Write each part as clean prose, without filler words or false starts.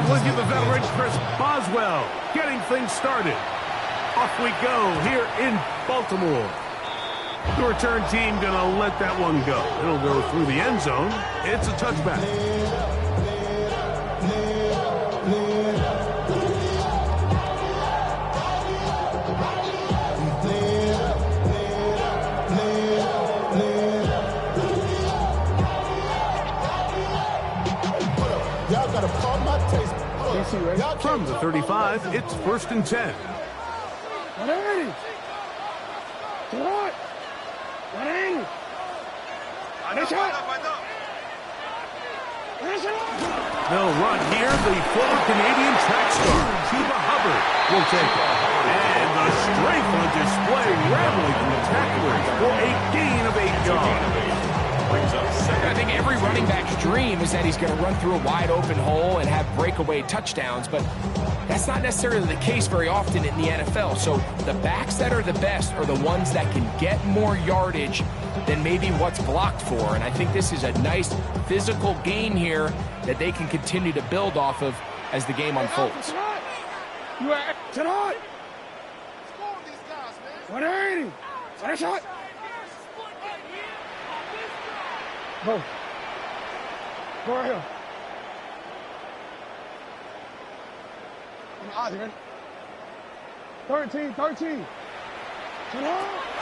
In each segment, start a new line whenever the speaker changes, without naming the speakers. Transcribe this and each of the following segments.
with you, the veteran Chris Boswell, getting things started. Off we go here in Baltimore. The return team gonna let that one go. It'll go through the end zone. It's a touchback.
Y'all gotta call my taste.
From the 35, it's 1st and 10. They'll run here. The former Canadian track star, Chuba Hubbard, will take it. And the strength on display, rambling from the tacklers for a gain of 8 yards.
I think every running back's dream is that he's going to run through a wide open hole and have breakaway touchdowns, but that's not necessarily the case very often in the NFL. So the backs that are the best are the ones that can get more yardage than maybe what's blocked for. And I think this is a nice physical gain here that they can continue to build off of as the game unfolds.
Go. Go right here. I'm out here. 13.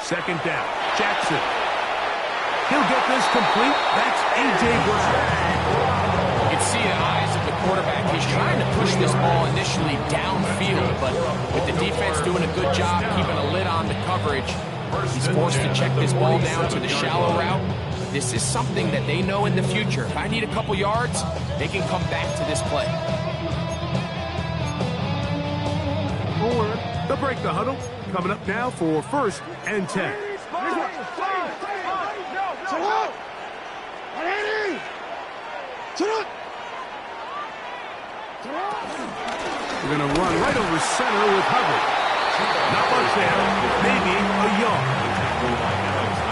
Second down. Jackson. He'll get this complete. That's A.J. Brown.
You can see the eyes of the quarterback. He's trying to push this ball initially downfield, but with the defense doing a good job keeping a lid on the coverage, he's forced to check this ball down to the shallow route. This is something that they know in the future. If I need a couple yards, they can come back to this play.
They'll break the huddle. Coming up now for 1st and 10. We're going to run right over center with Hubbard. Not much there. Maybe a yard.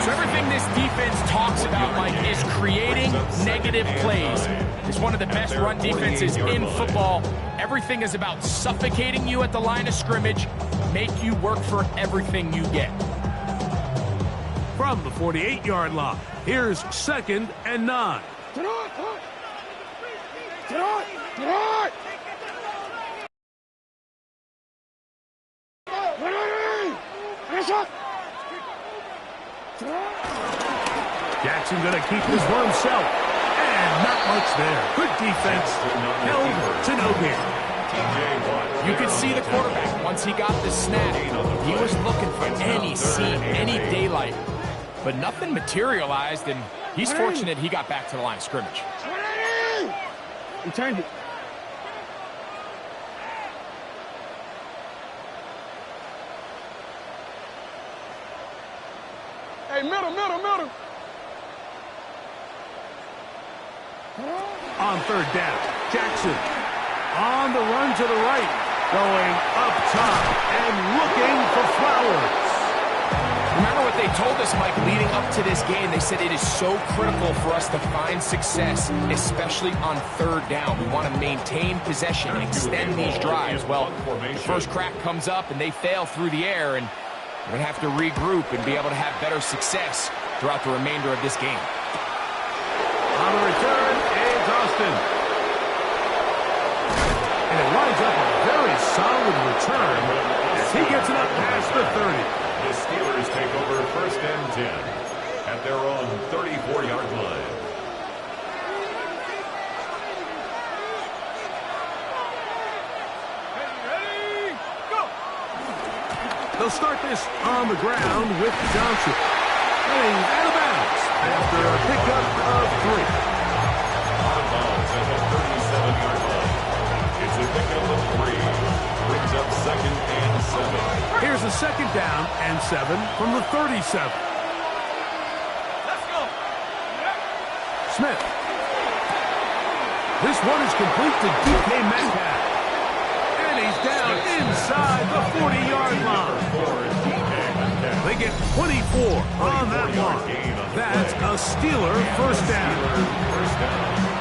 So everything this defense talks about, Mike, is creating negative plays. It's one of the best run defenses in football. Everything is about suffocating you at the line of scrimmage, make you work for everything you get.
From the 48-yard line, here's 2nd and 9. Jackson going to keep this for himself. And not much there. Good defense. Held to no gain.
You can see the quarterback, once he got the snap, he was looking for any seam, any daylight. But nothing materialized, and he's fortunate he got back to the line of scrimmage.
He turned it. Hey, middle.
On 3rd down, Jackson on the run to the right, going up top and looking for Flowers.
Remember what they told us, Mike, leading up to this game? They said it is so critical for us to find success, especially on 3rd down. We want to maintain possession, extend these drives. Well, the first crack comes up and they fail through the air, and we're going to have to regroup and be able to have better success throughout the remainder of this game.
On the return, it's Austin. And it winds up a very solid return as he gets it up past the 30.
The Steelers take over 1st and 10 at their own 34-yard line.
Ready, go! They'll start this on the ground with Johnson. Heading out of bounds after a pickup of 3.
Out of bounds at the 37-yard line. It's a pickup of 3. Brings up 2nd and 7.
Here's a 2nd down and 7 from the 37. Let's go. Smith. This one is complete to DK Metcalf. And he's down inside the 40-yard line. They get 24 on that one. That's a Steeler 1st down.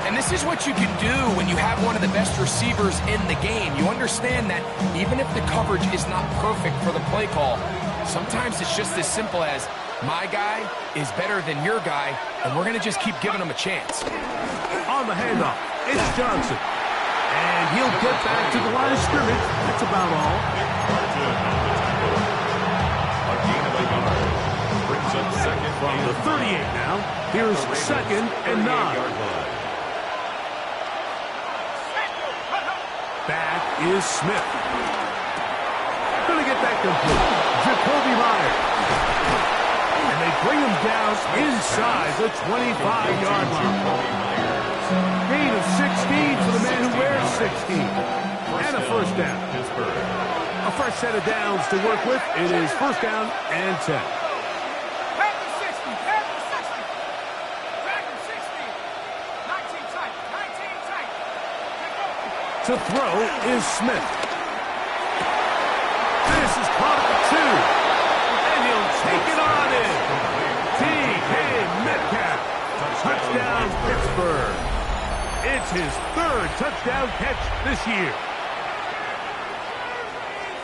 And And this is what you can do when you have one of the best receivers in the game. You understand that even if the coverage is not perfect for the play call, sometimes it's just as simple as, my guy is better than your guy, and we're going to just keep giving him a chance.
On the handoff, it's Johnson. And he'll get back to the line of scrimmage. That's about all.
A gain of a yard. Brings up second
From the 38 now, here's second and 9. Back is Smith. Gonna get that complete. Jacoby Myers. And they bring him down inside the 25-yard line. Gain of 16 for the man who wears 16. And a first down. A fresh set of downs to work with. It is first down and 10. To throw is Smith. This is caught at the 2. And he'll take it on in. DK Metcalf. Touchdown, Pittsburgh. It's his 3rd touchdown catch this year.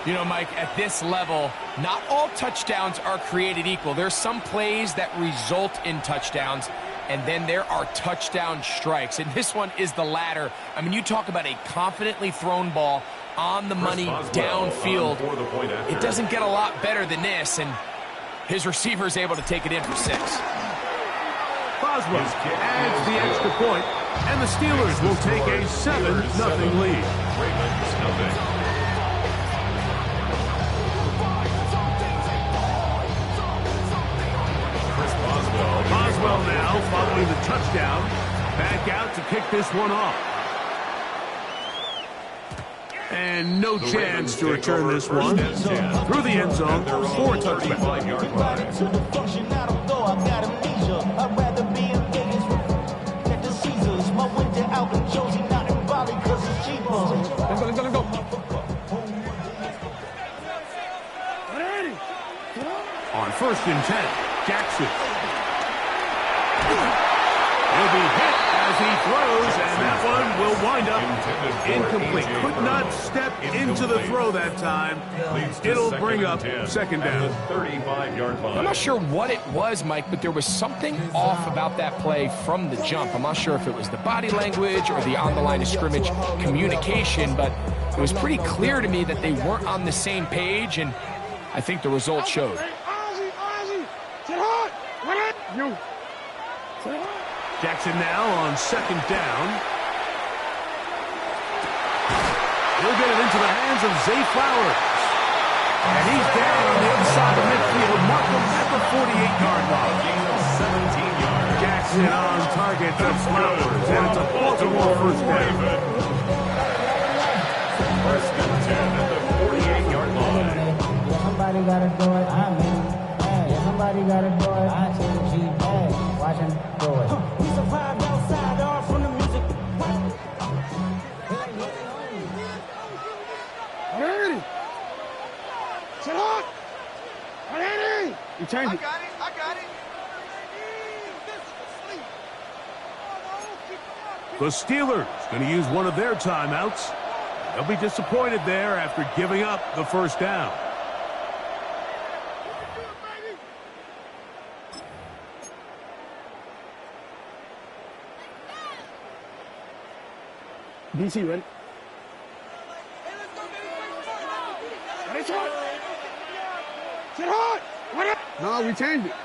You know, Mike, at this level, not all touchdowns are created equal. There's some plays that result in touchdowns, and then there are touchdown strikes. And this one is the latter. I mean, you talk about a confidently thrown ball on the money downfield. It doesn't get a lot better than this, and his receiver is able to take it in for 6.
Boswell adds the extra point, and the Steelers will take a 7-0 lead. Boswell now following the touchdown. Back out to kick this one off. And no chance to return this one. Through the end zone for a touchback.
Let's go.
On 1st and 10, Jackson. He'll be hit as he throws, and that one will wind up incomplete. Could not step into the throw that time. It'll bring up second down.
35-yard line.
I'm not sure what it was, Mike, but there was something off about that play from the jump. I'm not sure if it was the body language or the on-the-line of scrimmage communication, but it was pretty clear to me that they weren't on the same page, and I think the result showed.
Jackson now on 2nd down. He'll get it into the hands of Zay Flowers. And he's down on the other side of midfield. Mark him at the 48-yard line.
17 yards.
Jackson on target for Flowers. And it's a Baltimore first down.
First and 10 at the 48-yard line.
Somebody gotta do it. I mean, hey, somebody gotta do it. I tell you, hey, watch him do it. We survived outside all from the music.
Ready? Sit up. Ready? You change it.
I got it.
The Steelers going to use one of their timeouts. They'll be disappointed there after giving up the first down.
DC, ready? Sit hard. No, we changed it.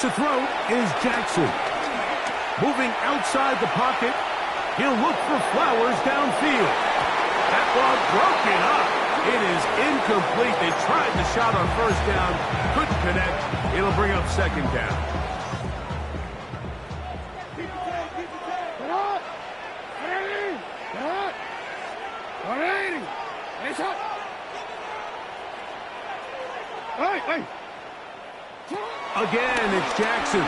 To throw is Jackson. Moving outside the pocket, he'll look for Flowers downfield. That ball broken up. It is incomplete. They tried the shot on first down, couldn't connect. It'll bring up second down.
Hey.
Again, it's Jackson.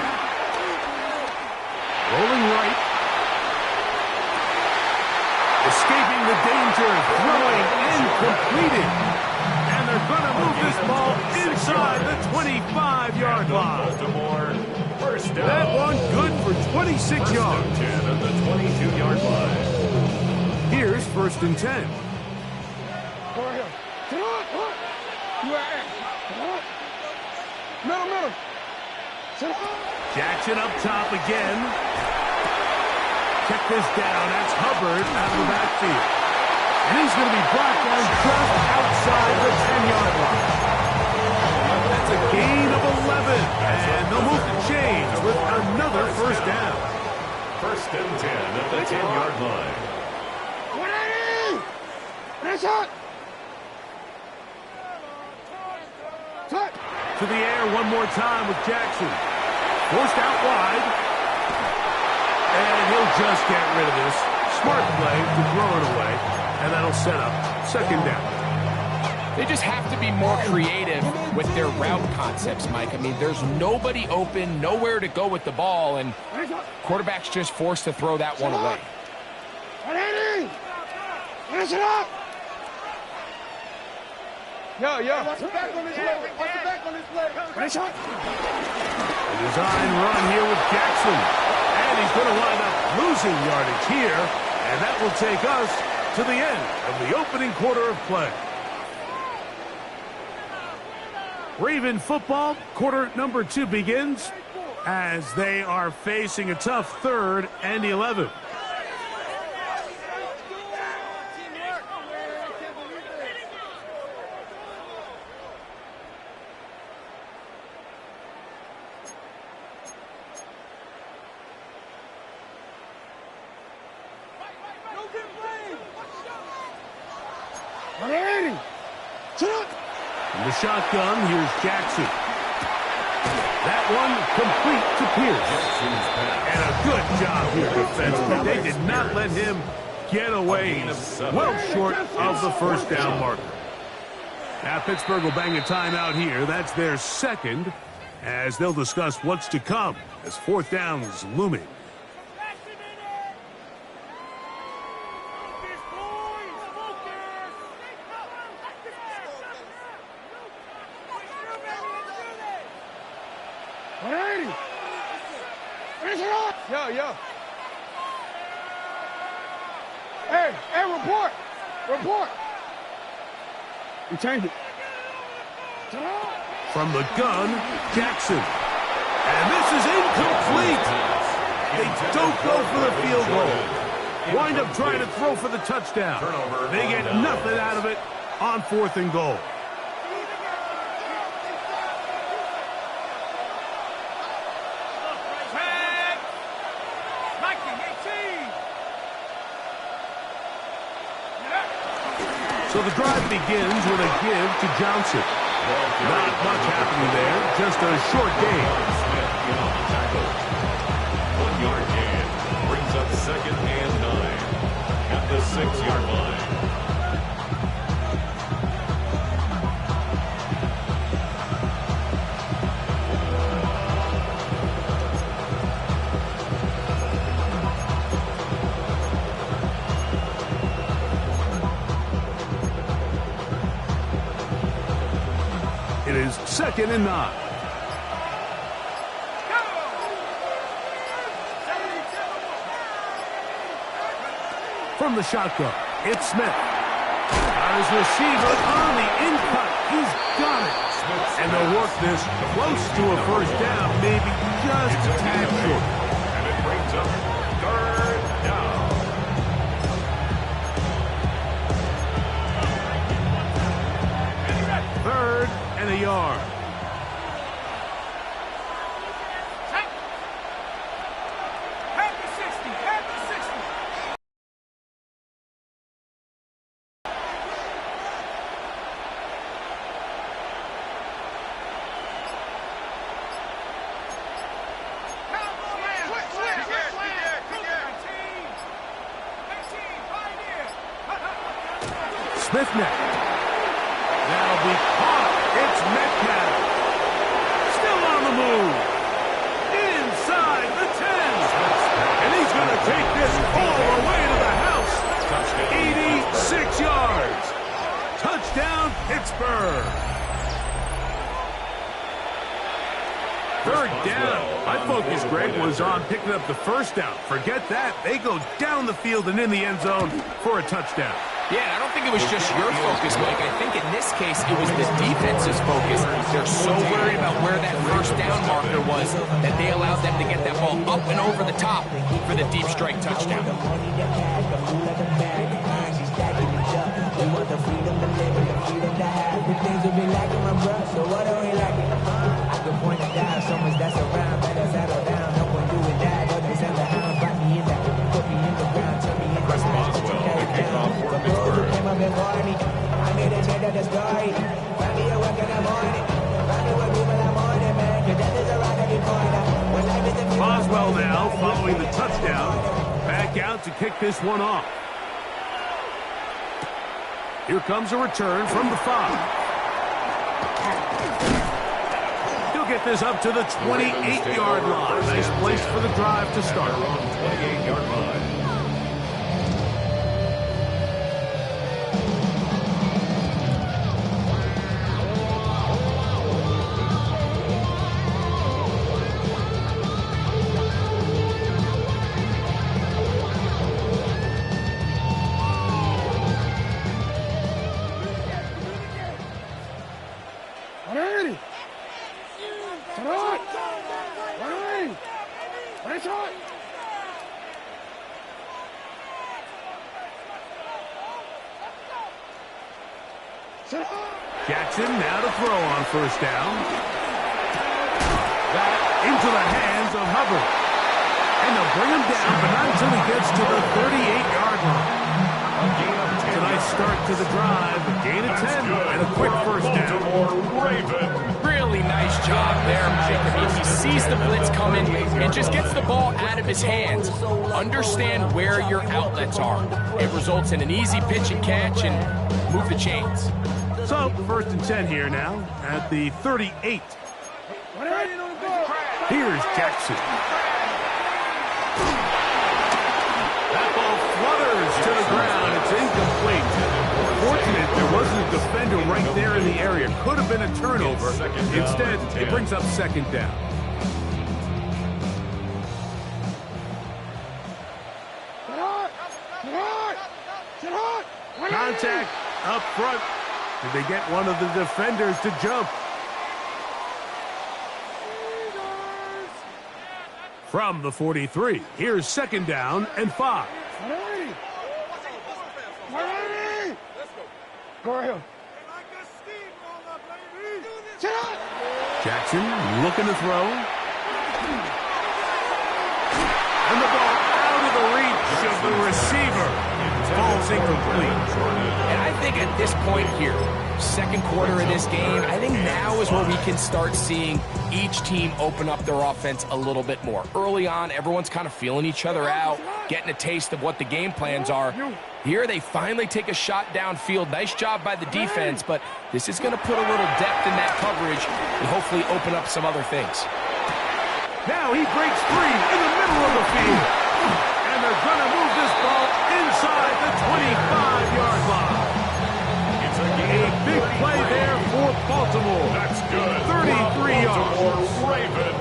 Rolling right. Escaping the danger, throwing and completed. And they're going to move this ball inside the 25-yard line.
Baltimore, first down.
That one good for for 26 yards.
10 at the 22-yard line.
Here's 1st and 10.
Go right here. Sit on. You are at. Sit on. Middle. Sit on.
Jackson up top again. Check this down. That's Hubbard out of the backfield. And he's going to be brought down just outside the 10-yard line. That's a gain of 11. And they'll move the chains with another 1st down.
1st and 10 at the 10-yard line.
180. That's it. Touch.
To the air one more time with Jackson. Forced out wide. And he'll just get rid of this. Smart play to throw it away. And that'll set up 2nd down.
They just have to be more creative with their route concepts, Mike. I mean, there's nobody open, nowhere to go with the ball, and quarterback's just forced to throw that one away.
180. Finish it up. Yeah. Watch it back on this leg. Finish it.
A design run here with Jackson. And he's going to wind up losing yardage here. And that will take us to the end of the opening quarter of play. Raven football, quarter number 2 begins as they are facing a tough 3rd and 11. In the shotgun, here's Jackson. That one complete to Pierce. And a good job here defensively. They did not let him get away well short of the 1st down marker. Now Pittsburgh will bang a timeout here. That's their 2nd as they'll discuss what's to come as 4th down is looming.
Yeah. Hey, report. We changed it.
From the gun, Jackson. And this is incomplete. They don't go for the field goal. Wind up trying to throw for the touchdown. They get nothing out of it on 4th and goal. So the drive begins with a give to Johnson. Not much happening there, just a short gain.
1-yard gain brings up 2nd and 9 at the 6-yard line.
It is 2nd and 9. From the shotgun, it's Smith. Got his receiver on the in-cut. He's got it. And they'll work this close to a 1st down, maybe just a tad short.
And it brings up 3rd down.
3rd and a yard. Smith now. That'll be caught. It's Metcalf. Still on the move. Inside the 10. And he's going to take this all the way to the house. 86 yards. Touchdown, Pittsburgh. 3rd down. My focus, Greg, was on picking up the first down. Forget that. They go down the field and in the end zone for a touchdown.
Yeah, and I don't think it was just your focus, Mike. I think in this case, it was the defense's focus. They're so worried about where that first down marker was that they allowed them to get that ball up and over the top for the deep strike touchdown.
Chris Boswell, the kickoff for Pittsburgh.
Boswell now following the touchdown. Back out to kick this one off. Here comes a return from the 5. He'll get this up to the 28-yard line. Nice place for the drive to start.
On 28-yard line.
Jackson now to throw on first down. That into the hands of Hubbard. And they'll bring him down, but not until he gets to the 38-yard line. It's a nice start to the drive. A gain of 10 and a quick first down.
Really nice job there, Mike. I mean, he sees the blitz coming and just gets the ball out of his hands. Understand where your outlets are. It results in an easy pitch and catch and move the chains.
So, first and 10 here now at the 38. Here's Jackson. That ball flutters to the ground. It's incomplete. Fortunate there wasn't a defender right there in the area. Could have been a turnover. Instead, it brings up second down. Contact up front. Did they get one of the defenders to jump? From the 43, here's second down and 5. Jackson looking to throw. And the ball out of the reach of the receiver. Ball's incomplete.
And I think at this point here, second quarter of this game, I think now is where we can start seeing each team open up their offense a little bit more. Early on, everyone's kind of feeling each other out, getting a taste of what the game plans are. Here they finally take a shot downfield. Nice job by the defense, but this is going to put a little depth in that coverage and hopefully open up some other things.
Now he breaks free in the middle of the field. And they're going to move this ball inside the 25-yard line. It's a big play there for Baltimore.
That's good.
33 yards.
Raven.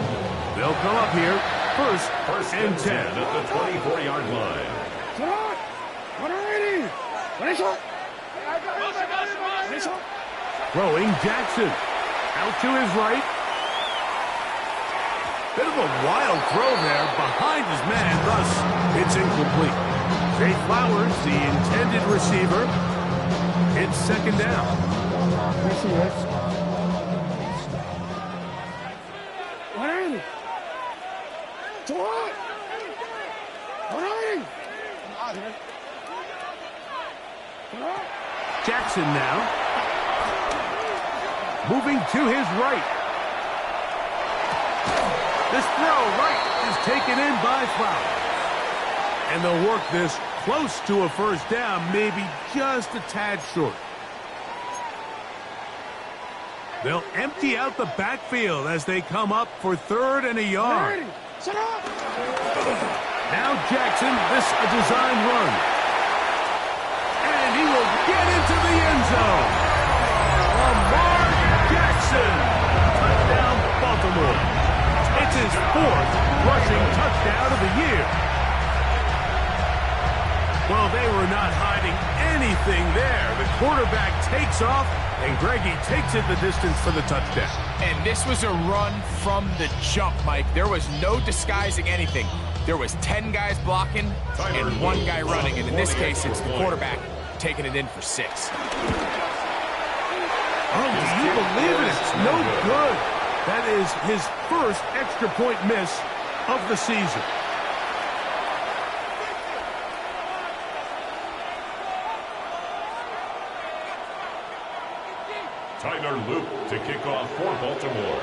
They'll come up here first and 10
at the 24-yard line.
Throwing Jackson. Out to his right. Bit of a wild throw there behind his man, thus it's incomplete. Zay Flowers, the intended receiver. It's second down. Jackson now. Moving to his right. This throw right is taken in by Flowers. And they'll work this close to a first down, maybe just a tad short. They'll empty out the backfield as they come up for third and a yard. Now Jackson, this a design run. And he will get into the end zone. Lamar Jackson. Touchdown, Baltimore. It's a his 4th rushing touchdown of the year. Well, they were not hiding anything there. The quarterback takes off, and Greggy takes it the distance for the touchdown.
And this was a run from the jump, Mike. There was no disguising anything. There was 10 guys blocking and 1 guy running, and in this case, it's the quarterback taking it in for 6.
Oh, do you believe it? It's no good. That is his first extra point miss of the season.
Tyler Luke to kick off for Baltimore.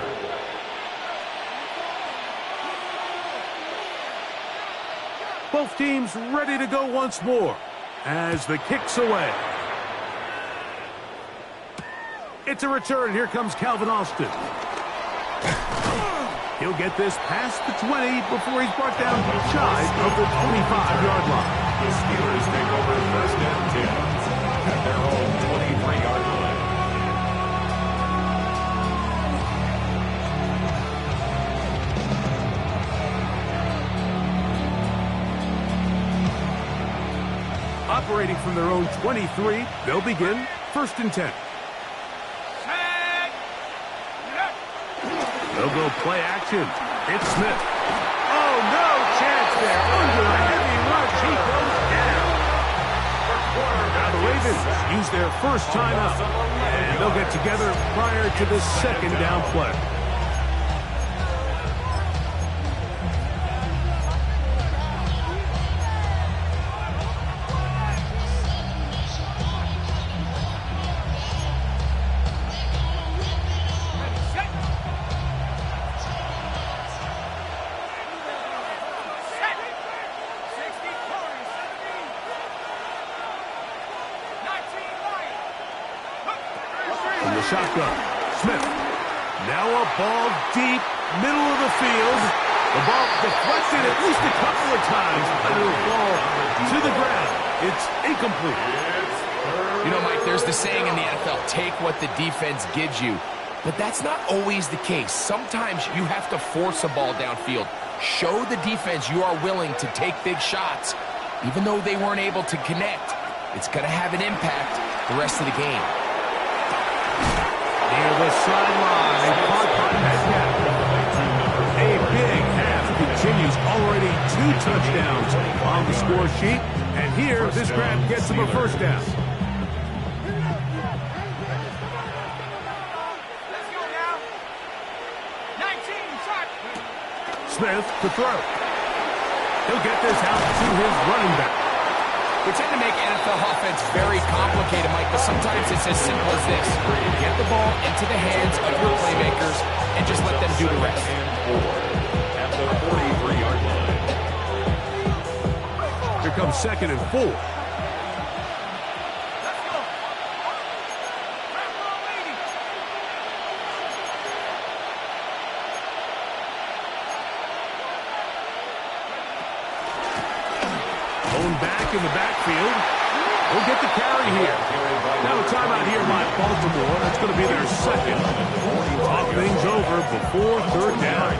Both teams ready to go once more as the kick's away. It's a return. Here comes Calvin Austin. He'll get this past the 20 before he's brought down shy of the 25-yard line.
The Steelers take over first and 10 at their own 23-yard line.
Operating from their own 23, they'll begin first and 10. They'll go play action. It's Smith. Oh, no chance there. Under a heavy rush, he goes down. Now the Ravens use their first timeout, and they'll get together prior to the second down play. Shotgun. Smith. Now a ball deep, middle of the field. The ball deflected at least a couple of times, and it'll fall to the ground. It's incomplete.
You know, Mike, there's the saying in the NFL, take what the defense gives you. But that's not always the case. Sometimes you have to force a ball downfield. Show the defense you are willing to take big shots. Even though they weren't able to connect, it's going to have an impact the rest of the game.
Near the sideline, Parker Metcalf. A big half continues. Already 2 touchdowns on the score sheet. And here, this grab gets him a first down. Smith to throw. He'll get this out to his running back.
We tend to make NFL offense very complicated, Mike, but sometimes it's as simple as this. Get the ball into the hands of your playmakers and just let them do the rest.
At the 43-yard line.
Here comes second and 4. Back in the backfield. We'll get the carry here. Now a timeout here by Baltimore. That's going to be their second. Talk things over before third down.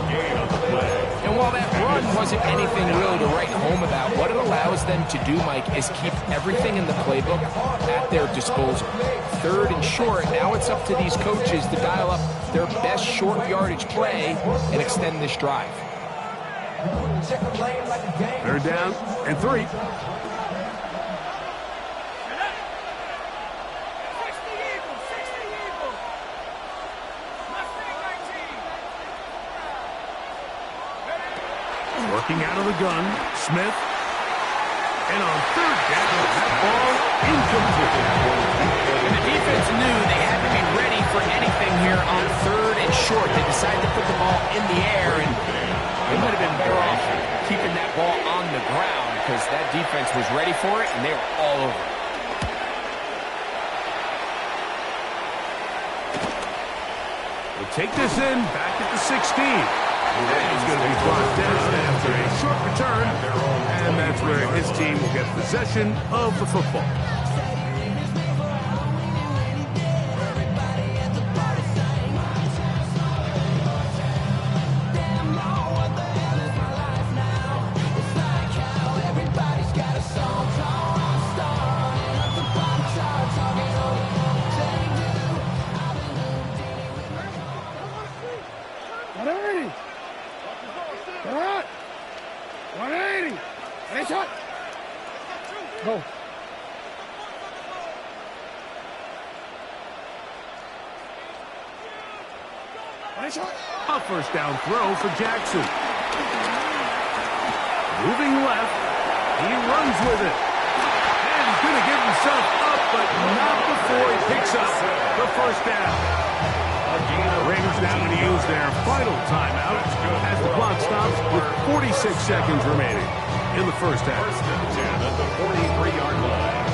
And while that run wasn't anything really to write home about, what it allows them to do, Mike, is keep everything in the playbook at their disposal. Third and short, now it's up to these coaches to dial up their best short yardage play and extend this drive.
Third down and 3. Working out of the gun, Smith. And on third down, that ball incomplete.
And the defense knew they had to be ready for anything here on third and short. They decided to put the ball in the air, and they might have been better off keeping that ball on the ground because that defense was ready for it, and they were all over it.
We'll take this in back at the 16. And he's going to be brought down after a short return, and that's where his team will get possession of the football.
Go.
A first down throw for Jackson. Moving left. He runs with it. And he's going to give himself up, but not before he picks up the first down. Raiders now going to use their final timeout as the clock stops with 46 seconds remaining in the first half.
First and 10 at the 43-yard line.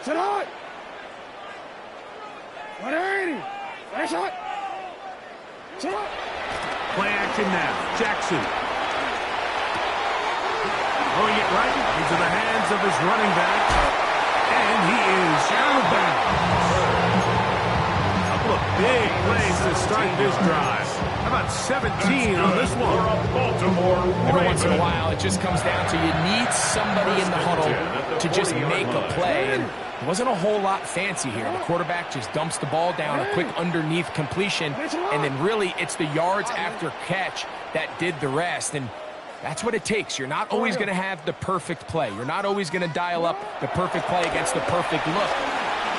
Sit hard. 180. Finish it. Sit up.
Play action now. Jackson. Throwing it right into the hands of his running back. And he is out of bounds. A couple of big plays to start this drive. How about 17 on this one?
Every once in a while, it just comes down to you need somebody in the huddle to just make a play. And it wasn't a whole lot fancy here. The quarterback just dumps the ball down, a quick underneath completion, and then really it's the yards after catch that did the rest. And that's what it takes. You're not always going to have the perfect play. You're not always going to dial up the perfect play against the perfect look.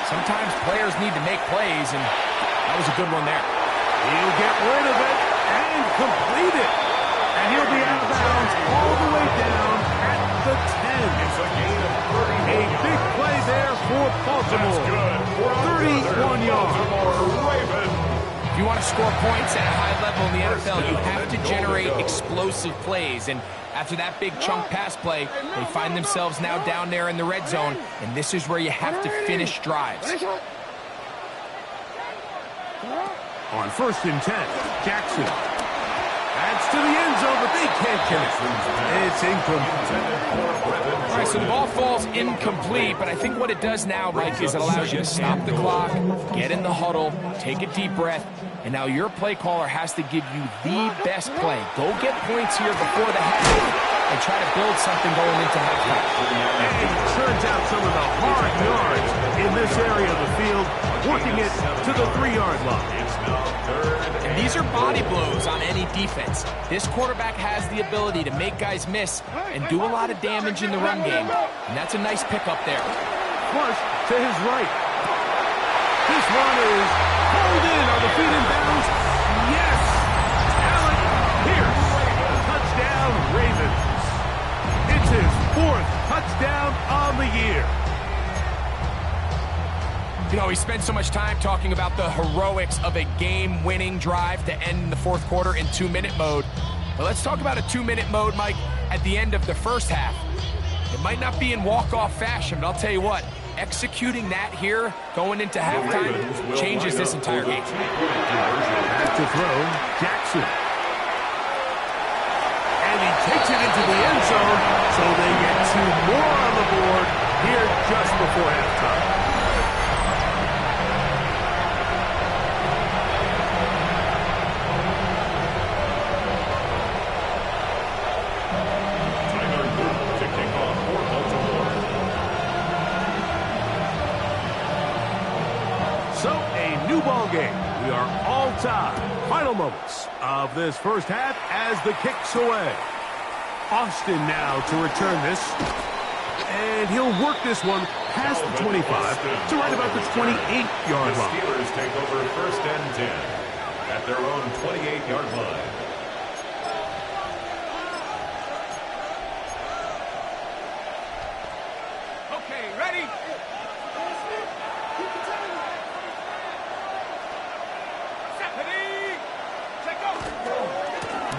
Sometimes players need to make plays, and that was a good one there.
He'll get rid of it and complete it. And he'll be out of bounds all the way down at the 10.
It's a gain of 30.
A big play there for Baltimore.
That's good.
31 yards.
If you want to score points at a high level in the NFL, you have to generate explosive plays. And after that big chunk pass play, they find themselves now down there in the red zone. And this is where you have to finish drives.
On first and 10, Jackson. Adds to the end zone, but they can't connect. It's incomplete.
All right, so the ball falls incomplete, but I think what it does now, Mike, is it allows you to stop the clock, get in the huddle, take a deep breath, and now your play caller has to give you the best play. Go get points here before the half and try to build something going into halftime.
And he turns out some of the hard yards in this area of the field, working it to the 3-yard line.
And these are body blows on any defense. This quarterback has the ability to make guys miss and do a lot of damage in the run game. And that's a nice pickup there.
Flush to his right. This one is pulled in. Are the feet in bounds? Yes! Alec Pierce. Touchdown, Ravens. It's his 4th touchdown on the year.
You know, we spent so much time talking about the heroics of a game-winning drive to end the fourth quarter in 2-minute mode. But let's talk about a 2-minute mode, Mike, at the end of the first half. It might not be in walk-off fashion, but I'll tell you what, executing that here, going into halftime, changes this entire game.
Back to throw, Jackson. And he takes it into the end zone, so they get 2 more on the board here just before halftime. Game. We are all tied. Final moments of this first half as the kick's away. Austin now to return this. And he'll work this one past the 25 to right about the 28-yard line.
The Steelers take over first and 10 at their own 28-yard line.
Okay, ready?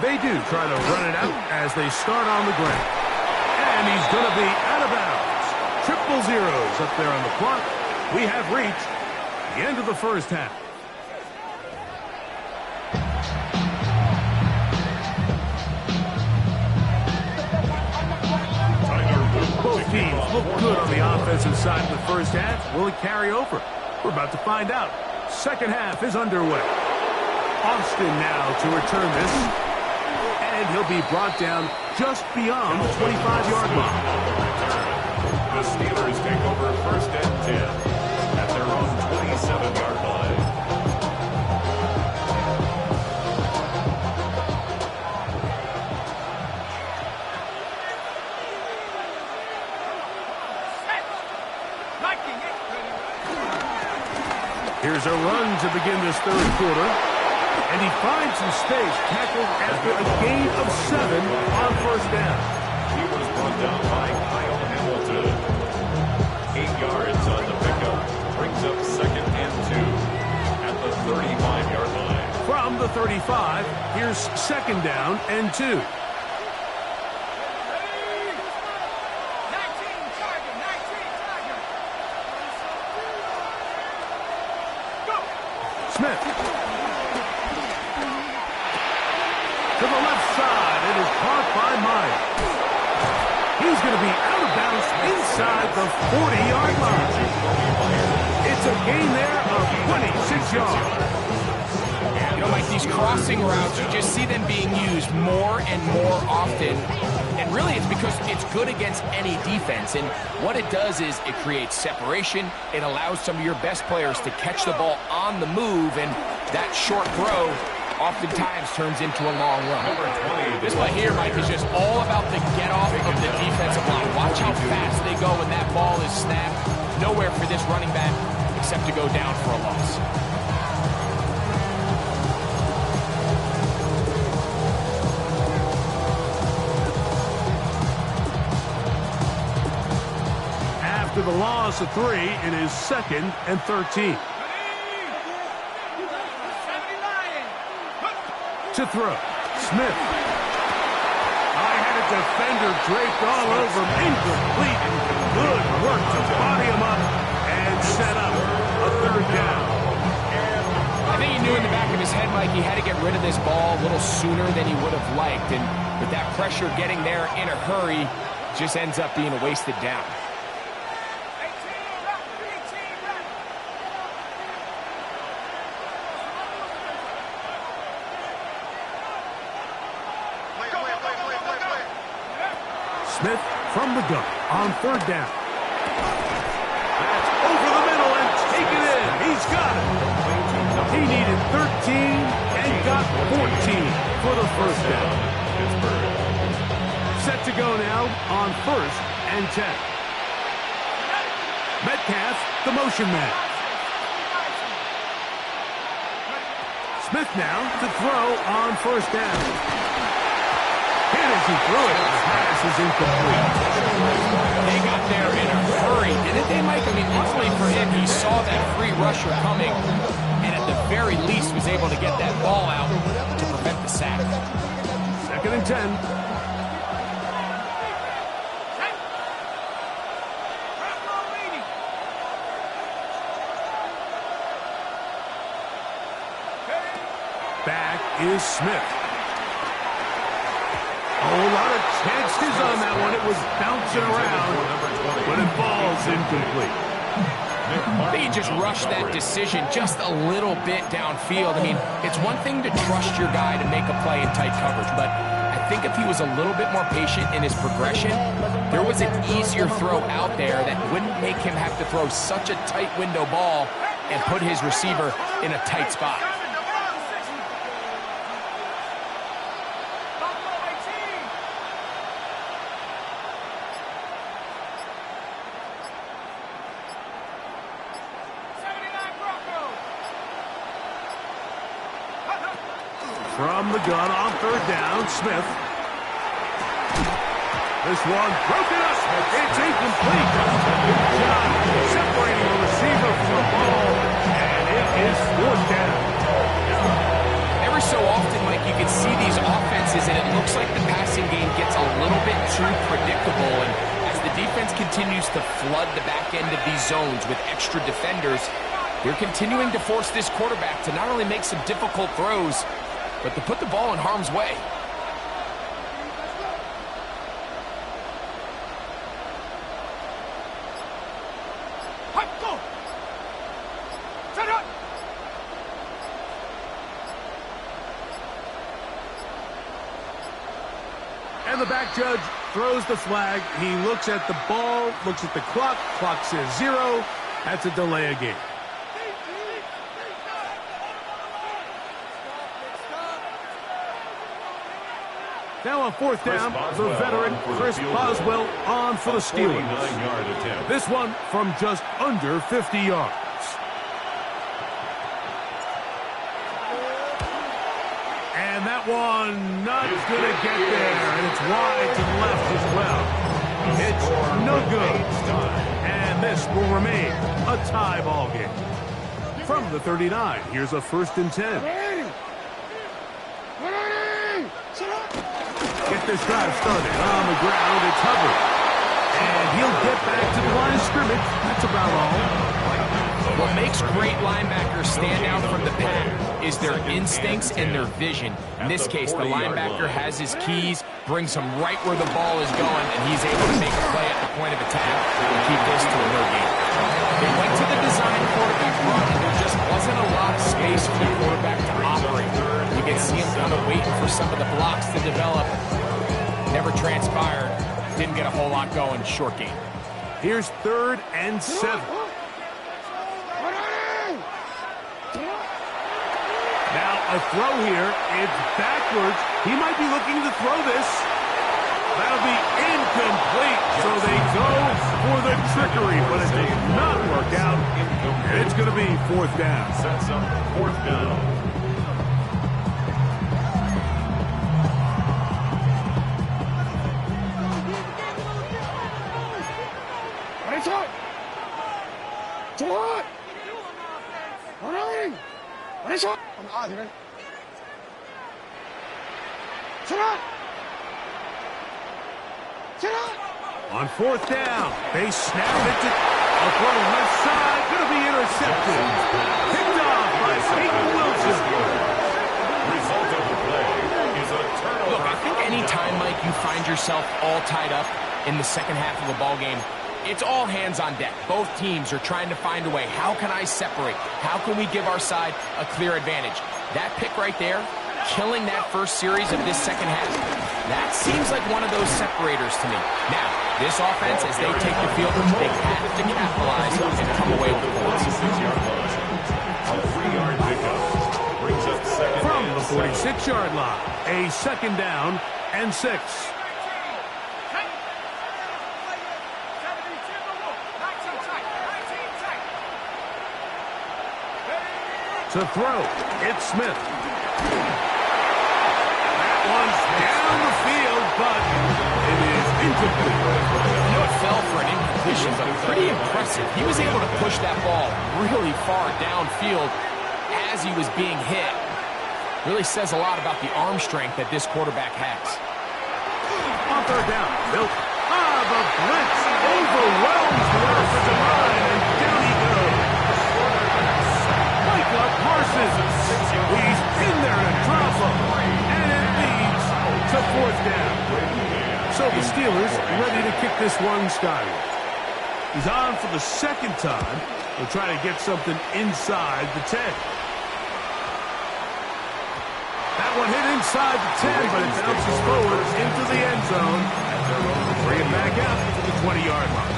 They do try to run it out as they start on the ground. And he's going to be out of bounds. Triple zeros up there on the clock. We have reached the end of the first half. Both teams look good on the offensive side of the first half. Will it carry over? We're about to find out. Second half is underway. Austin now to return this. And he'll be brought down just beyond the 25-yard line.
The Steelers take over first and 10 at their own 27-yard line.
Here's a run to begin this third quarter. And he finds some space, tackled after a gain of 7 on first down.
He was brought down by Kyle Hamilton. 8 yards on the pickup. Brings up second and 2 at the 35-yard line.
From the 35, here's second down and 2. Smith. To the left side, it is caught by Myers. He's going to be out of bounds inside the 40-yard line. It's a gain there of 26 yards.
You know, Mike, these crossing routes, you just see them being used more and more often. And really, it's because it's good against any defense. And what it does is it creates separation. It allows some of your best players to catch the ball on the move. And that short throw oftentimes turns into a long run. This one here, Mike, is just all about the get-off of the defensive line. Watch how fast they go when that ball is snapped. Nowhere for this running back except to go down for a loss.
After the loss of 3, it is second and 13. To throw, Smith. I had a defender draped all over him. Incomplete. Good work to body him up and set up a third down.
I think he knew in the back of his head, Mike, he had to get rid of this ball a little sooner than he would have liked. And with that pressure getting there in a hurry, just ends up being a wasted down.
Smith from the gun on third down. That's over the middle and taken in. He's got it. He needed 13 and got 14 for the first down. Set to go now on first and 10. Metcalf, the motion man. Smith now to throw on first down. And as he threw it, the pass is incomplete.
They got there in a hurry, didn't they, Mike? I mean, luckily for him, he saw that free rusher coming, and at the very least was able to get that ball out to prevent the sack.
Second and 10. Back is Smith. A whole lot of chances on that one. It was bouncing around, but it falls incomplete.
I think he just rushed that decision just a little bit downfield. I mean, it's one thing to trust your guy to make a play in tight coverage, but I think if he was a little bit more patient in his progression, there was an easier throw out there that wouldn't make him have to throw such a tight window ball and put his receiver in a tight spot.
From the gun on third down, Smith. This one broken up. It's incomplete. Good job separating the receiver from the ball, and it is fourth down.
Every so often, Mike, you can see these offenses, and it looks like the passing game gets a little bit too predictable. And as the defense continues to flood the back end of these zones with extra defenders, they're continuing to force this quarterback to not only make some difficult throws, but to put the ball in harm's way.
And the back judge throws the flag. He looks at the ball, looks at the clock. Clock says 0. That's a delay of game. Now on fourth down, the veteran Chris Boswell on for the Steelers. This one from just under 50 yards. And that one not going to get there, and it's wide to the left as well. It's no good. And this will remain a tie ball game. From the 39, here's a 1st and 10. Get this drive started on the ground. It's Hubbard. And he'll get back to the line of scrimmage. That's about all.
What makes great linebackers stand out from the pack is their instincts and their vision. In this case, the linebacker has his keys, brings him right where the ball is going, and he's able to make a play at the point of attack and keep this to a no gain. They went to the design quarterback run, and there just wasn't a lot of space for the quarterback to operate. You can see him kind of waiting for some of the blocks to develop. Never transpired. Didn't get a whole lot going. Short game.
Here's 3rd and 7. Now a throw here. It's backwards. He might be looking to throw this. That'll be incomplete. So they go for the trickery, but it does not work out. It's going to be 4th down.
Sets up 4th down.
On 4th down, they snap it to a throw left side, going to be intercepted. Picked off by Peyton Wilson.
Result of the play is a turnover.
Look, I think any time, Mike, you find yourself all tied up in the second half of a ball game, it's all hands on deck. Both teams are trying to find a way. How can I separate? How can we give our side a clear advantage? That pick right there, killing that first series of this second half, that seems like one of those separators to me. Now, this offense, as they take the field, they have to capitalize and come away with the points.
A 3-yard pickup brings up second
From the
and
46-yard line, a 2nd down and 6. To throw, it's Smith. That one's down the field, but it is incomplete.
You know, it fell for an incompletion, but pretty impressive. He was able to push that ball really far downfield as he was being hit. Really says a lot about the arm strength that this quarterback has.
On 3rd down, Bill. The blitz overwhelms the offensive line, and down he goes. Micah Parsons. He's in there to drop him, and it leads to 4th down. So the Steelers ready to kick this one skyward. He's on for the 2nd time. They'll try to get something inside the 10. That one hit inside the 10, but it bounces forward into the end zone. Bring it back out to the 20-yard line.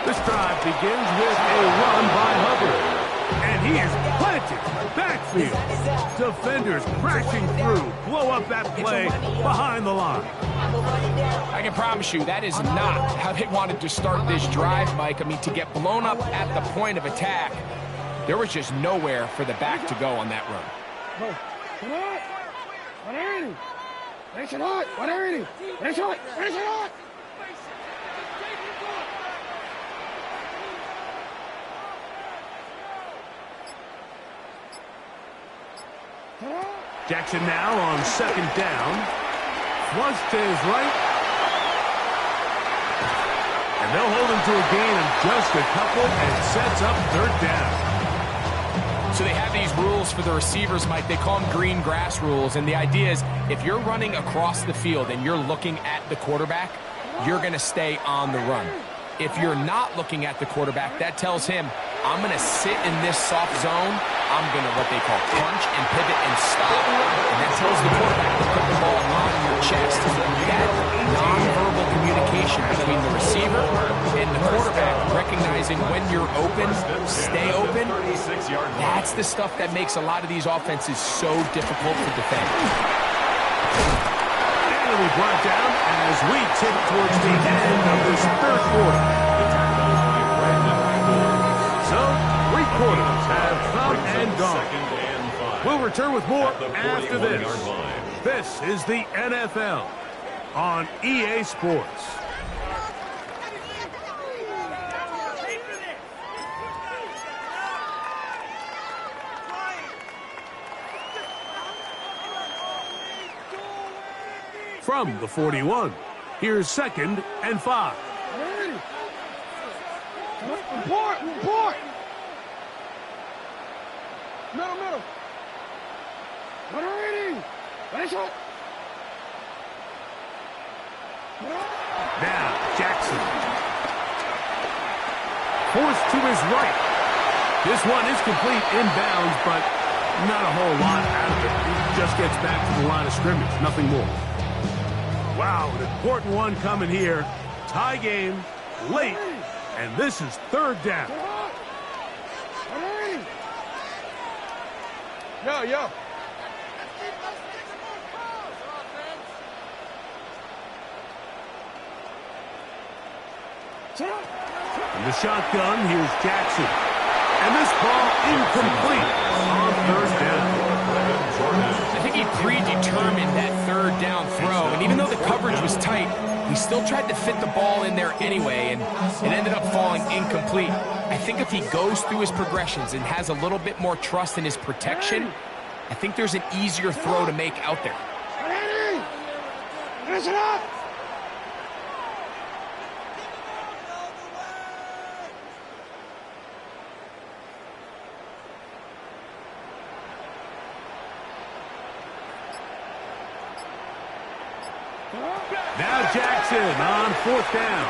This drive begins with a run by Hubbard. And he is planted backfield. Defenders crashing through. Blow up that play behind the line.
I can promise you that is not how they wanted to start this drive, Mike. I mean, to get blown up at the point of attack, there was just nowhere for the back to go on that run.
Jackson now on 2nd down. Flush to his right. And they'll hold him to a gain of just a couple and sets up 3rd down.
So they have these rules for the receivers, Mike. They call them green grass rules. And the idea is if you're running across the field and you're looking at the quarterback, you're going to stay on the run. If you're not looking at the quarterback, that tells him, I'm going to sit in this soft zone. I'm going to what they call punch and pivot and stop. And that tells the quarterback to put the ball on your chest. That nonverbal communication between the receiver and the quarterback, recognizing when you're open, stay open, that's the stuff that makes a lot of these offenses so difficult to defend.
And we brought down as we tip towards the end of this third quarter. So, 3 quarters have come and gone. We'll return with more after this. This is the NFL on EA Sports. From the 41, here's 2nd and 5.
Report! Middle.
Now, Jackson. Forced to his right. This one is complete inbounds, but not a whole lot out of it. He just gets back to the line of scrimmage, nothing more. Wow, an important one coming here. Tie game, late, and this is 3rd down.
Yo.
In the shotgun, here's Jackson. And this ball incomplete on 3rd down.
I think he predetermined that 3rd down throw, and even though the coverage was tight, he still tried to fit the ball in there anyway, and it ended up falling incomplete. I think if he goes through his progressions and has a little bit more trust in his protection, I think there's an easier throw to make out there.
Listen up!
Now Jackson on 4th down.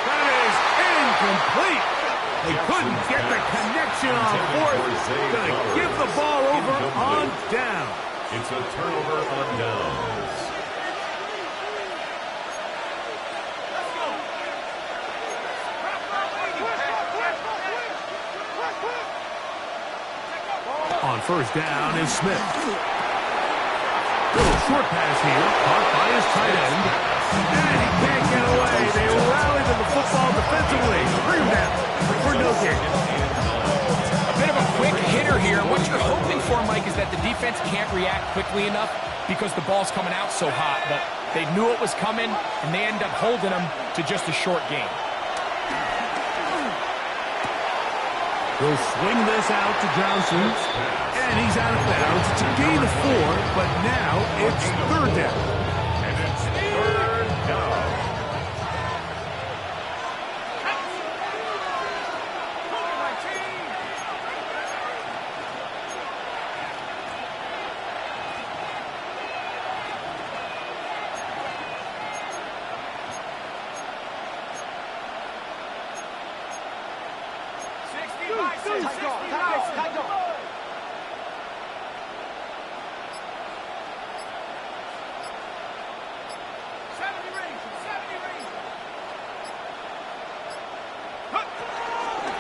That is incomplete. They couldn't get the connection on 4th. Going to give the ball over on down.
It's a turnover on downs.
On 1st down is Smith. Little short pass here, caught by his tight end. And he can't get away. They rally to the football defensively. Bring him down for no gain.
A bit of a quick hitter here. What you're hoping for, Mike, is that the defense can't react quickly enough because the ball's coming out so hot. But they knew it was coming, and they end up holding them to just a short gain.
They'll swing this out to Johnson, and he's out of bounds. It's a gain of 4, but now it's 3rd down.
And it's 3rd down.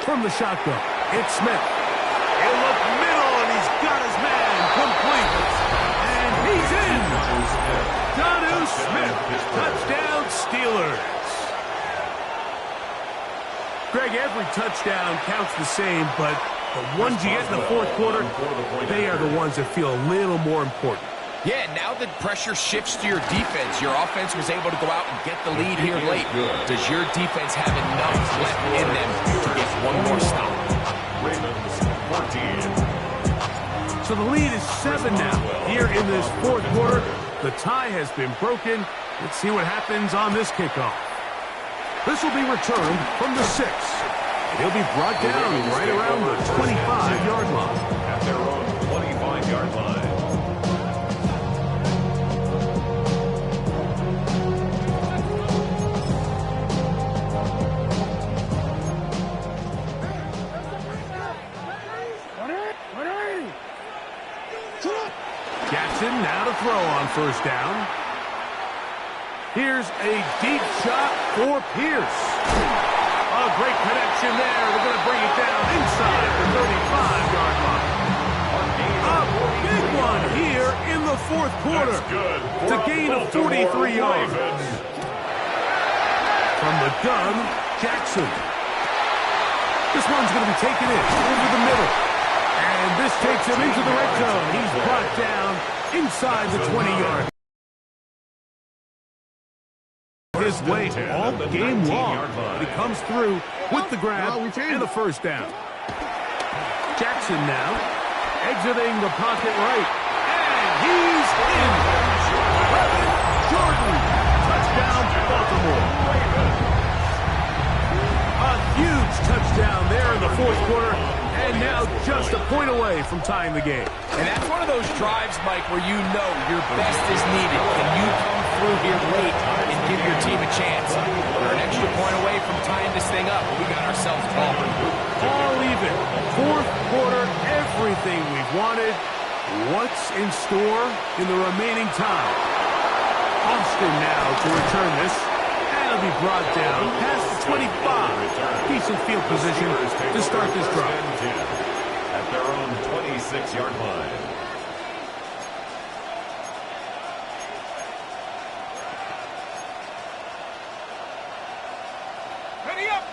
From the shotgun, it's Smith. He'll look middle, and he's got his man complete. And he's in. Jonnu Smith, touchdown Steelers. Greg, every touchdown counts the same, but the ones you get in the 4th quarter, they are the ones that feel a little more important.
Yeah, now that pressure shifts to your defense, your offense was able to go out and get the lead here late. Does your defense have enough left in them to get one more stop?
Ravens 14.
So the lead is 7 now. Here in this 4th quarter, the tie has been broken. Let's see what happens on this kickoff. This will be returned from the 6. He'll be brought down right around the 25-yard line.
At their own 25-yard line.
now to throw on first down. Here's a deep shot for Pierce. A great connection there. They're going to bring it down inside the 35-yard line. A big one here in the fourth quarter. It's a gain of 43 yards. From the gun, Jackson. This one's going to be taken in over the middle. And this takes him into the red zone. He's brought down inside the 20-yard. His way all game long. But he comes through with the grab and the first down. Jackson now exiting the pocket right. And he's in. Jordan. Touchdown, Baltimore. A huge touchdown there in the fourth quarter. And now just a point away from tying the game.
And that's one of those drives, Mike, where you know your best is needed. Can you come through here late and give your team a chance? We're an extra point away from tying this thing up. We got ourselves clobbered.
All even. Fourth quarter, everything we've wanted. What's in store in the remaining time? Austin now to return this. And it'll be brought down past the 25. Decent field position to start this drive.
At their own 26-yard line.
Ready up.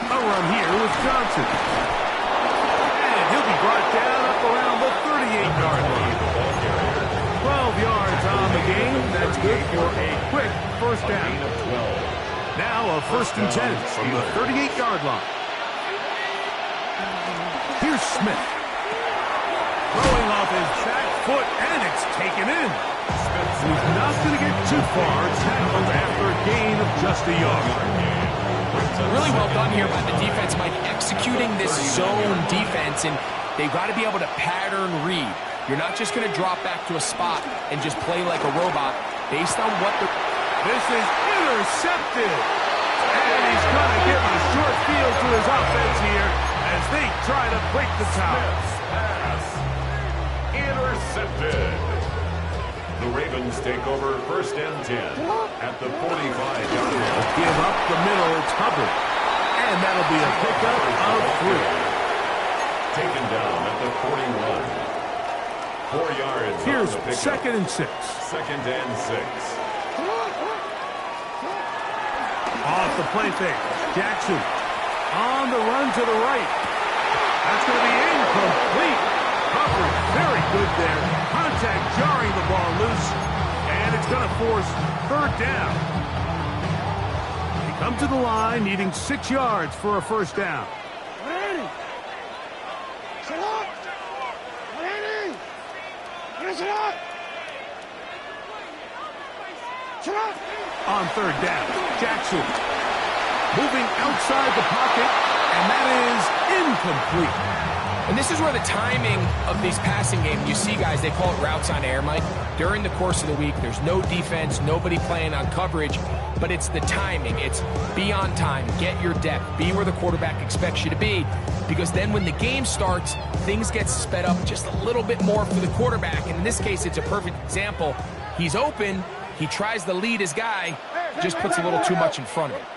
A run here with Johnson. And he'll be brought down up around the 38-yard line. 12 yards on the game. That's good for a quick first down. Now a first and 10 from the 38-yard line. Here's Smith. Throwing off his back foot, and it's taken in. He's not going to get too far. Tackled after a gain of just a yard.
Really well done here by the defense, Mike, executing this zone defense, and they've got to be able to pattern read. You're not just going to drop back to a spot and just play like a robot based on what the...
This is intercepted. And he's going to give a short field to his offense here as they try to break the tie.
Pass. Intercepted. The Ravens take over first and 10 at the 45-yard line.
Give up the middle. It's Hubbard. And that'll be a pickup of 3.
Taken down at the 41. 4 yards.
Here's
on the pickup.
second and 6.
Second and 6.
Off the play fake. Jackson on the run to the right. That's going to be incomplete. Hubbard very good there. Contact jarring the ball loose. And it's going to force third down. They come to the line needing 6 yards for a first down.
Ready. Set up. Ready. Set up. Set up.
On third down, Jackson moving outside the pocket, and that is incomplete.
And this is where the timing of these passing games, you see guys, they call it routes on air, Mike. During the course of the week, there's no defense, nobody playing on coverage, but it's the timing. It's be on time, get your depth, be where the quarterback expects you to be, because then when the game starts, things get sped up just a little bit more for the quarterback. And in this case, it's a perfect example. He's open, he tries to lead his guy, just puts a little too much in front of him.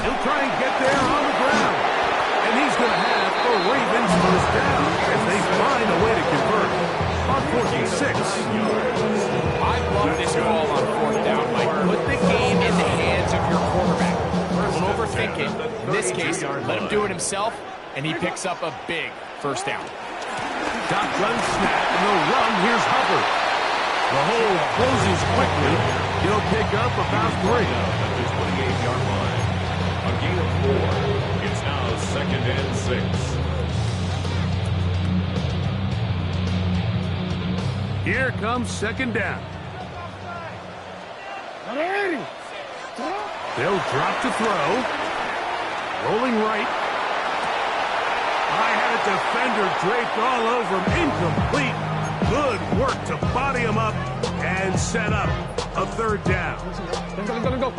He'll try and get there on the ground. And he's going to have a Ravens first down as they find a way to convert on 46.
I love this call on fourth down, Mike. Put the game in the hands of your quarterback. Don't overthink it. In this case, let him do it himself, and he picks up a big first down.
Shotgun snap, and they'll run. Here's Hubbard. The hole closes quickly. He'll pick up about 3.
At the 28-yard line. A gain of 4. It's now second and 6.
Here comes second down.
Ready.
They'll drop to throw. Rolling right. I had a defender draped all over him. Incomplete. Good work to body him up and set up a third down.
Let's go.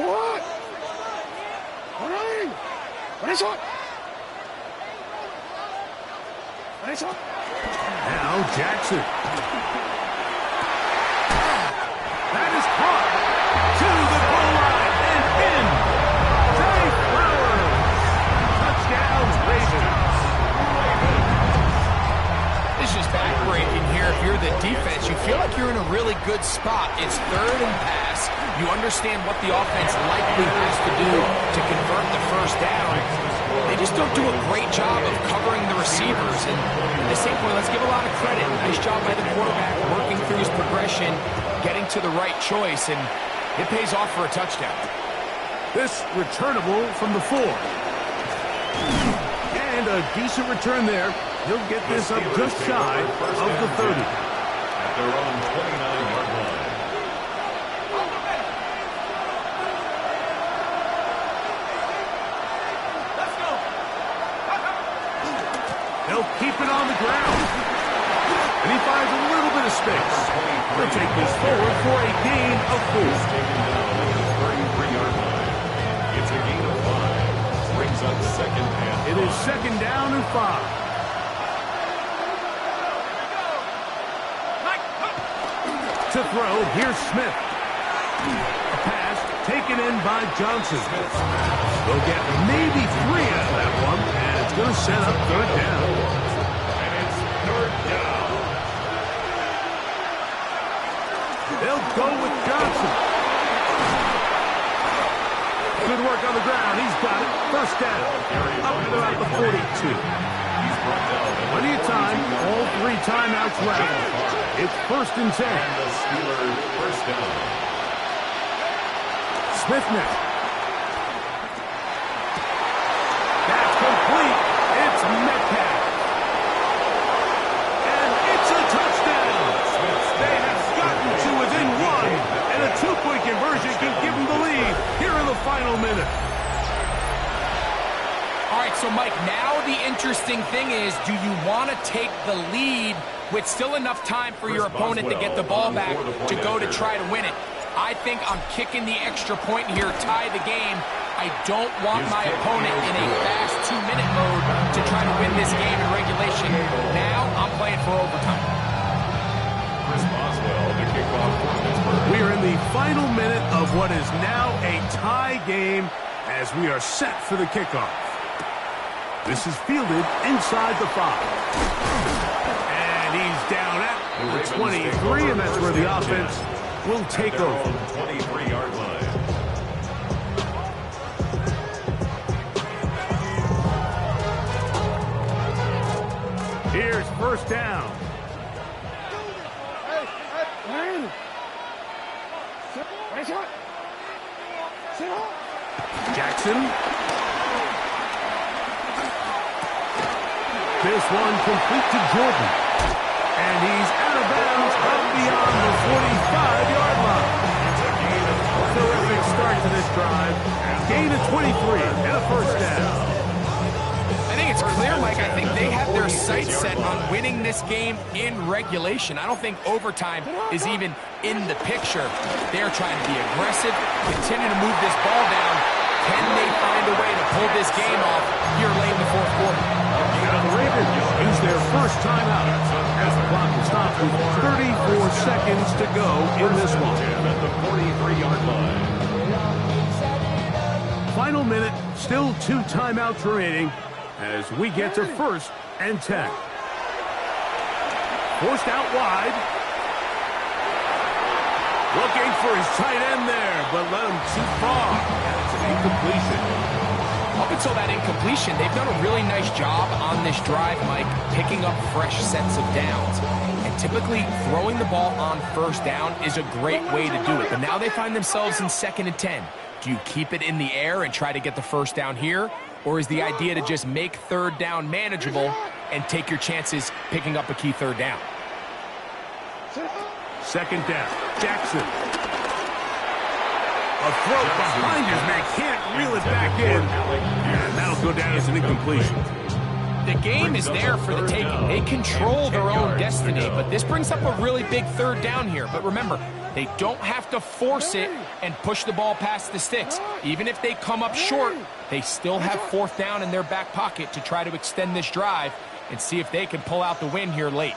what? All right. That's what? That's what?
Now Jackson. That is caught to the goal line and in. Zay Flowers. Touchdown, Ravens.
This is just backbreaking here. If you're the defense, you feel like you're in a really good spot. It's third and pass. You understand what the offense likely has to do to convert the first down. They just don't do a great job of covering the receivers. And at the same point, let's give a lot of credit. Nice job by the quarterback working through his progression, getting to the right choice, and it pays off for a touchdown.
This returnable from the 4. And a decent return there. He'll get this up just shy of the 30.
At their own 29-yard line.
They'll keep it on the ground. And he finds a little bit of space. They'll take this forward for a gain of 4.
Taken down at the 33-yard line. It's a gain of 5. Brings up second and 5.
It is second down and 5. To throw, here's Smith. A pass taken in by Johnson. They'll get maybe 3 out of that one, and it's going to set up third down.
And it's third down.
They'll go with Johnson. Good work on the ground. He's got it. First down. Up to about the 42. Plenty of time. All 3 timeouts left. It's first and 10.
And the Steelers first down.
Smith now. That's complete. It's Metcalf. And it's a touchdown. They have gotten to within 1. And a 2-point conversion can give them the lead here in the final minute.
All right, so Mike, now the interesting thing is, do you want to take the lead with still enough time for your opponent to get the ball back to go to try to win it? I think I'm kicking the extra point here, tie the game. I don't want my opponent in a fast 2-minute mode to try to win this game in regulation. Now I'm playing for overtime.
Chris Boswell, the kickoff for Pittsburgh.
We are in the final minute of what is now a tie game as we are set for the kickoff. This is fielded inside the 5. And he's down at the 23, and that's where the offense will take over.
23-yard line.
Here's first down.
Hey, man. Sit up. Sit up.
Jackson. This one complete to Jordan. And he's out of bounds up beyond the 45-yard line. Terrific start to this drive. Gain of 23 and a first down.
I think it's clear, Mike. I think they have their sights set on winning this game in regulation. I don't think overtime is even in the picture. They're trying to be aggressive, continue to move this ball down. Can they find a way to pull this game off here late in the fourth quarter?
Now the Ravens use their first timeout as the clock will stop with 34 seconds to go in this one.
At the 43-yard line.
Final minute, still 2 timeouts remaining as we get to first and 10. Forced out wide. Looking for his tight end there, but led him too far. It's an incompletion.
Up until that incompletion, they've done a really nice job on this drive, Mike, picking up fresh sets of downs. And typically, throwing the ball on first down is a great way to do it. But now they find themselves in second and 10. Do you keep it in the air and try to get the first down here? Or is the idea to just make third down manageable and take your chances picking up a key third down?
Second down, Jackson. A throw behind his man, can't reel it back in. And that'll go down as an incompletion.
The game is there for the taking. They control their own destiny, but this brings up a really big third down here. But remember, They don't have to force it and push the ball past the sticks. Even if they come up short, they still have 4th down in their back pocket to try to extend this drive and see if they can pull out the win here late.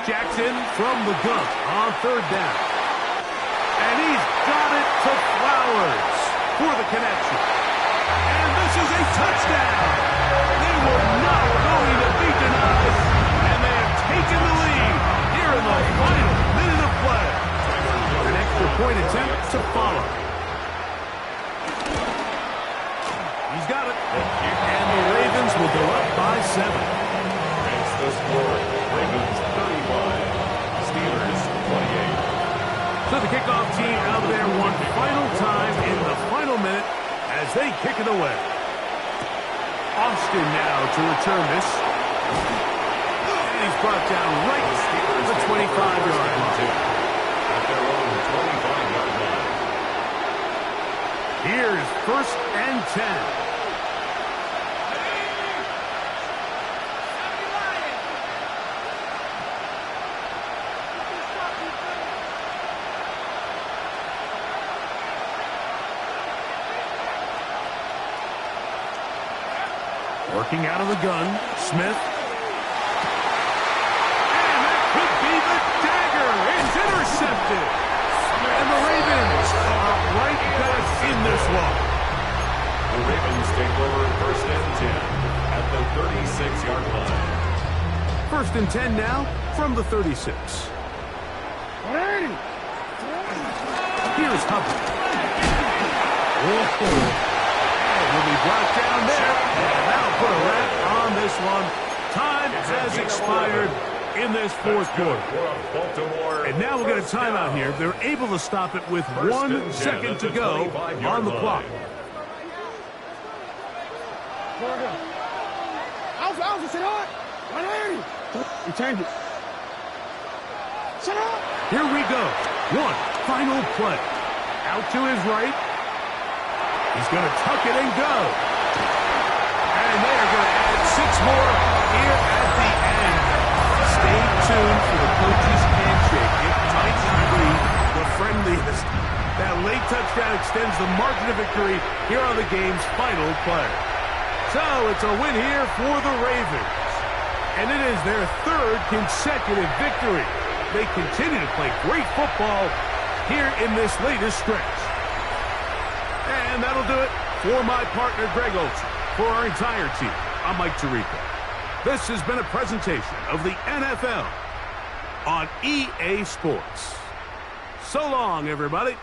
Jackson from the gun on 3rd down. And he's got it to Flowers for the connection. And this is a touchdown. They were not going to be denied. And they have taken the lead here in the final minute of play. An extra point attempt to follow. He's got it. And the Ravens will go up by 7.
It's the score. Ravens 31, Steelers 28.
So the kickoff team out there one final time in the final minute as they kick it away. Austin now to return this. And he's brought down right at the 25-yard line.
At their own 25-yard line.
Here's 1st and 10. Working out of the gun, Smith. And that could be the dagger. It's intercepted. And the Ravens are right back in this one.
The Ravens take over 1st and 10 at the 36-yard line.
1st and 10 now from the 36. Here's Hubbard. Whoa. Will be brought down there, and that'll put a wrap on this one. Time has expired in this 4th quarter. And now we'll get a timeout here. They're able to stop it with 1 second to go on the clock. Here we go. One final play. Out to his right. He's going to tuck it and go. And they are going to add 6 more here at the end. Stay tuned for the coach's handshake. It might not be the friendliest. That late touchdown extends the margin of victory here on the game's final play. So it's a win here for the Ravens. And it is their 3rd consecutive victory. They continue to play great football here in this latest stretch. And that'll do it for my partner, Greg Olson. For our entire team, I'm Mike Tirico. This has been a presentation of the NFL on EA Sports. So long, everybody.